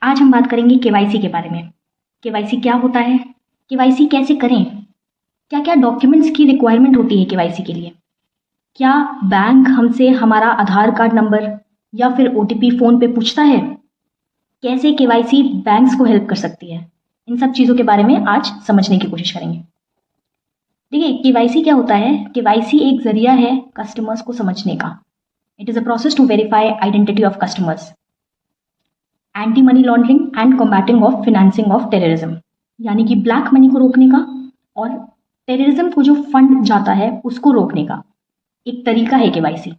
आज हम बात करेंगे केवाईसी के बारे में। केवाईसी क्या होता है, केवाईसी कैसे करें, क्या क्या डॉक्यूमेंट्स की रिक्वायरमेंट होती है केवाईसी के लिए, क्या बैंक हमसे हमारा आधार कार्ड नंबर या फिर ओटीपी फ़ोन पे पूछता है, कैसे केवाईसी बैंक्स को हेल्प कर सकती है, इन सब चीज़ों के बारे में आज समझने की कोशिश करेंगे। देखिए केवाईसी क्या होता है, केवाईसी एक जरिया है कस्टमर्स को समझने का। It is a process to verify identity of customers, anti money laundering and combating of financing of terrorism, यानी कि ब्लैक मनी को रोकने का और टेररिज्म को जो फंड जाता है उसको रोकने का एक तरीका है केवाईसी।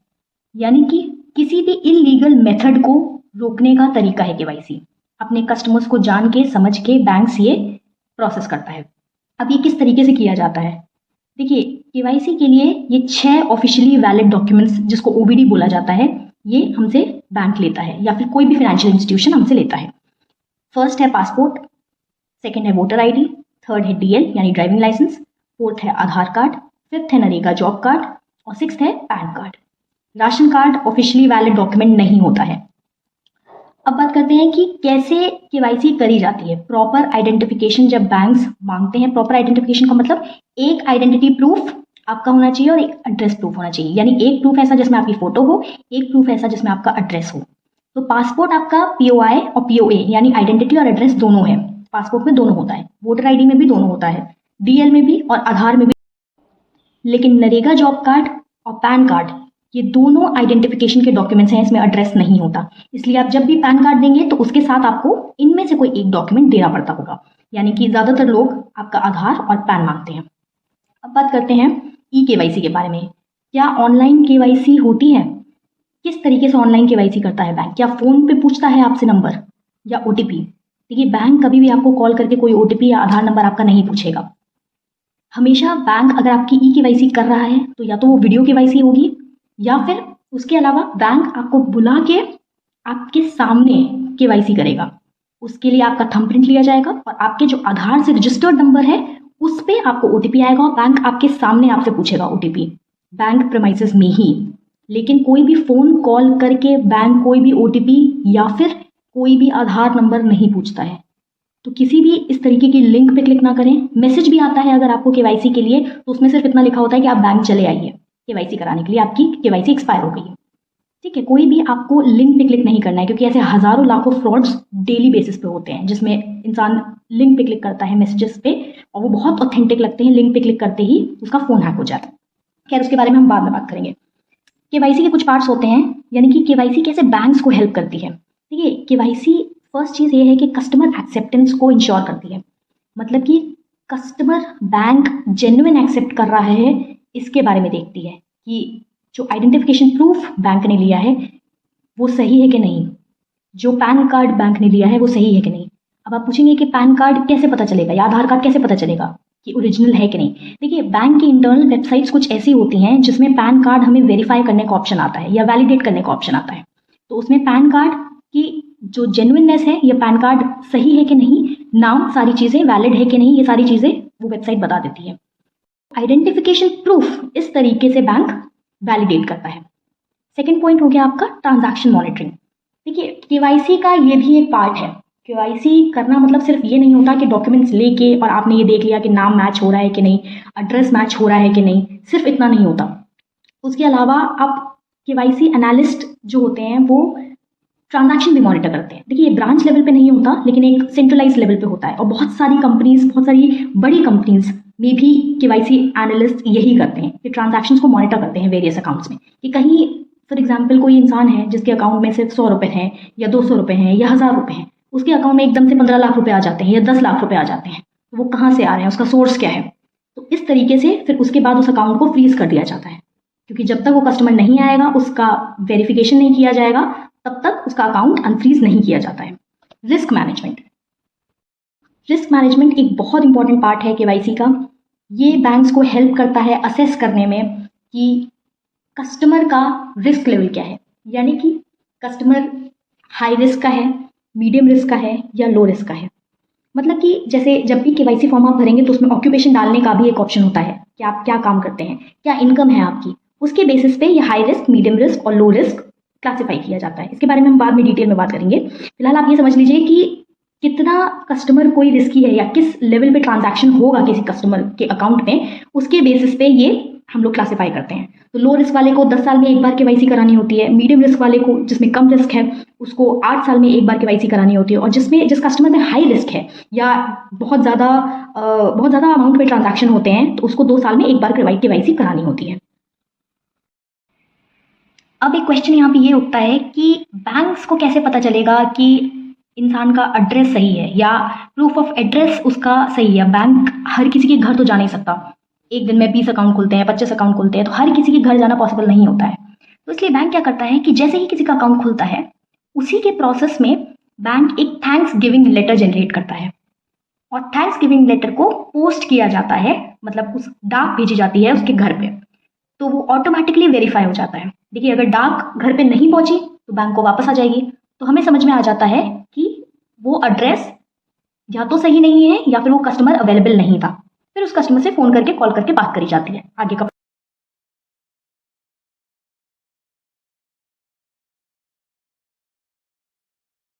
यानी कि किसी भी इलीगल मेथड को रोकने का तरीका है केवाईसी। अपने कस्टमर्स को जान के समझ के बैंक्स ये प्रोसेस करता है। अब ये किस तरीके से किया जाता है, देखिए केवाईसी के लिए ये 6 ऑफिशियली वैलिड डॉक्यूमेंट्स जिसको ओबीडी बोला जाता है ये हमसे बैंक लेता है या फिर कोई भी फाइनेंशियल इंस्टीट्यूशन हमसे लेता है। फर्स्ट है पासपोर्ट, सेकंड है वोटर आईडी, थर्ड है डीएल यानी ड्राइविंग लाइसेंस, फोर्थ है आधार कार्ड, फिफ्थ है नरेगा जॉब कार्ड और सिक्स्थ है pan card. Ration card officially valid document नहीं होता है। अब बात करते हैं कि कैसे केवाईसी करी जाती है। प्रॉपर आइडेंटिफिकेशन जब बैंक्स मांगते हैं, प्रॉपर आइडेंटिफिकेशन का मतलब एक आइडेंटिटी प्रूफ आपका होना चाहिए और एक एड्रेस प्रूफ होना चाहिए। यानी एक प्रूफ ऐसा जिसमें आपकी फोटो हो, एक प्रूफ ऐसा जिसमें आपका एड्रेस हो। तो पासपोर्ट आपका पीओआई और पीओए यानी आइडेंटिटी और एड्रेस दोनों है। पासपोर्ट में दोनों होता है, वोटर आईडी में भी दोनों होता है, डीएल में भी और आधार में भी। लेकिन नरेगा जॉब कार्ड और पैन कार्ड ये दोनों आइडेंटिफिकेशन के डॉक्यूमेंट्स हैं, इसमें एड्रेस नहीं होता। इसलिए आप जब भी पैन कार्ड देंगे तो उसके साथ आपको इनमें से कोई एक डॉक्यूमेंट देना पड़ता होगा। यानी कि ज़्यादातर लोग आपका आधार और पैन मांगते हैं। अब बात करते हैं ई केवाईसी के बारे में। क्या ऑनलाइन केवाईसी होती है, किस तरीके से ऑनलाइन केवाईसी करता है बैंक? क्या फ़ोन पे पूछता है आपसे नंबर या ओटीपी? देखिए बैंक कभी भी आपको कॉल करके कोई ओटीपी या आधार नंबर आपका नहीं पूछेगा। हमेशा बैंक अगर आपकी ई केवाईसी कर रहा है तो या तो वो वीडियो केवाईसी होगी या फिर उसके अलावा बैंक आपको बुला के आपके सामने केवाईसी करेगा। उसके लिए आपका थंबप्रिंट लिया जाएगा और आपके जो आधार से रजिस्टर्ड नंबर है उस पर आपको ओटीपी आएगा और बैंक आपके सामने आपसे पूछेगा ओटीपी, बैंक प्रेमाइसेस में ही। लेकिन कोई भी फ़ोन कॉल करके बैंक कोई भी ओटीपी या फिर कोई भी आधार नंबर नहीं पूछता है। तो किसी भी इस तरीके की लिंक पे क्लिक ना करें। मैसेज भी आता है अगर आपको केवाईसी के लिए तो उसमें सिर्फ इतना लिखा होता है कि आप बैंक चले आइए केवाईसी कराने के लिए, आपकी केवाईसी एक्सपायर हो गई है। ठीक है, कोई भी आपको लिंक पे क्लिक नहीं करना है क्योंकि ऐसे हज़ारों लाखों फ्रॉड्स डेली बेसिस पे होते हैं जिसमें इंसान लिंक पे क्लिक करता है मैसेजेस पे और वो बहुत ऑथेंटिक लगते हैं। लिंक पे क्लिक करते ही उसका फ़ोन हैक हो जाता है। खैर उसके बारे में हम बाद में बात करेंगे। केवाईसी के कुछ पार्ट्स होते हैं, यानी कि केवाईसी कैसे बैंक्स को हेल्प करती है। देखिए केवाईसी फर्स्ट चीज़ ये है कि कस्टमर एक्सेप्टेंस को इंश्योर करती है। मतलब कि कस्टमर बैंक जेन्युइन एक्सेप्ट कर रहा है इसके बारे में देखती है कि जो आइडेंटिफिकेशन प्रूफ बैंक ने लिया है वो सही है कि नहीं, जो पैन कार्ड बैंक ने लिया है वो सही है कि नहीं। अब आप पूछेंगे कि पैन कार्ड कैसे पता चलेगा या आधार कार्ड कैसे पता चलेगा कि ओरिजिनल है कि नहीं। देखिए बैंक की इंटरनल वेबसाइट्स कुछ ऐसी होती हैं जिसमें पैन कार्ड हमें वेरीफाई करने का ऑप्शन आता है या वैलिडेट करने का ऑप्शन आता है। तो उसमें पैन कार्ड की जो जेन्युइननेस है, ये पैन कार्ड सही है कि नहीं, नाम, सारी चीज़ें वैलिड है कि नहीं, ये सारी चीज़ें वो वेबसाइट बता देती है। आइडेंटिफिकेशन प्रूफ इस तरीके से बैंक वैलिडेट करता है। सेकेंड पॉइंट हो गया आपका ट्रांजैक्शन मॉनिटरिंग। देखिए केवाईसी का ये भी एक पार्ट है। केवाईसी करना मतलब सिर्फ ये नहीं होता कि डॉक्यूमेंट्स लेके और आपने ये देख लिया कि नाम मैच हो रहा है कि नहीं, एड्रेस मैच हो रहा है कि नहीं, सिर्फ इतना नहीं होता। उसके अलावा आप केवाईसी एनालिस्ट जो होते हैं वो ट्रांजैक्शन भी मॉनिटर करते हैं। देखिए ये ब्रांच लेवल पे नहीं होता लेकिन एक सेंट्रलाइज लेवल पे होता है और बहुत सारी कंपनीज, बहुत सारी बड़ी कंपनीज में भी केवाईसी एनालिस्ट यही करते हैं कि ट्रांजैक्शंस को मॉनिटर करते हैं वेरियस अकाउंट्स में। कि कहीं फॉर एग्जांपल कोई इंसान है जिसके अकाउंट में सिर्फ 100 रुपये हैं या 200 रुपये हैं या 1000 रुपये हैं, उसके अकाउंट में एकदम से 15 लाख रुपये आ जाते हैं या 10 लाख रुपये आ जाते हैं, तो वो कहाँ से आ रहे हैं, उसका सोर्स क्या है। तो इस तरीके से फिर उसके बाद उस अकाउंट को फ्रीज कर दिया जाता है क्योंकि जब तक वो कस्टमर नहीं आएगा, उसका वेरिफिकेशन नहीं किया जाएगा, तब तक उसका अकाउंट अनफ्रीज नहीं किया जाता है। रिस्क मैनेजमेंट, रिस्क मैनेजमेंट एक बहुत इंपॉर्टेंट पार्ट है केवाईसी का। ये बैंक्स को हेल्प करता है असेस करने में कि कस्टमर का रिस्क लेवल क्या है, यानी कि कस्टमर हाई रिस्क का है, मीडियम रिस्क का है या लो रिस्क का है। मतलब कि जैसे जब भी केवाईसी फॉर्म आप भरेंगे तो उसमें ऑक्यूपेशन डालने का भी एक ऑप्शन होता है कि आप क्या काम करते हैं, क्या इनकम है आपकी। उसके बेसिस पे ये हाई रिस्क, मीडियम रिस्क और लो रिस्क क्लासिफाई किया जाता है। इसके बारे में हम बाद में डिटेल में बात करेंगे। फिलहाल आप ये समझ लीजिए कि कितना कस्टमर कोई रिस्की है या किस लेवल पे ट्रांजैक्शन होगा किसी कस्टमर के अकाउंट में, उसके बेसिस पे ये हम लोग क्लासिफाई करते हैं। तो लो रिस्क वाले को 10 साल में एक बार केवाईसी करानी होती है, मीडियम रिस्क वाले को जिसमें कम रिस्क है उसको 8 साल में एक बार केवाईसी करानी होती है, और जिस कस्टमर में हाई रिस्क है या बहुत ज़्यादा अमाउंट में ट्रांजैक्शन होते हैं तो उसको 2 साल में एक बार केवाईसी करानी होती है। अब एक क्वेश्चन यहाँ पे ये उठता है कि बैंक्स को कैसे पता चलेगा कि इंसान का एड्रेस सही है या प्रूफ ऑफ एड्रेस उसका सही है। बैंक हर किसी के घर तो जा नहीं सकता, एक दिन में 20 अकाउंट खुलते हैं, 25 अकाउंट खुलते हैं, तो हर किसी के घर जाना पॉसिबल नहीं होता है। तो इसलिए बैंक क्या करता है कि जैसे ही किसी का अकाउंट खुलता है उसी के प्रोसेस में बैंक एक थैंक्स गिविंग लेटर जनरेट करता है, और थैंक्स गिविंग लेटर को पोस्ट किया जाता है, मतलब उस डाक भेजी जाती है उसके घर पे, तो वो ऑटोमेटिकली वेरीफाई हो जाता है। देखिए, अगर डाक घर पे नहीं पहुंची तो बैंक को वापस आ जाएगी, तो हमें समझ में आ जाता है कि वो एड्रेस या तो सही नहीं है या फिर वो कस्टमर अवेलेबल नहीं था। फिर उस कस्टमर से फ़ोन करके कॉल करके बात करी जाती है आगे का।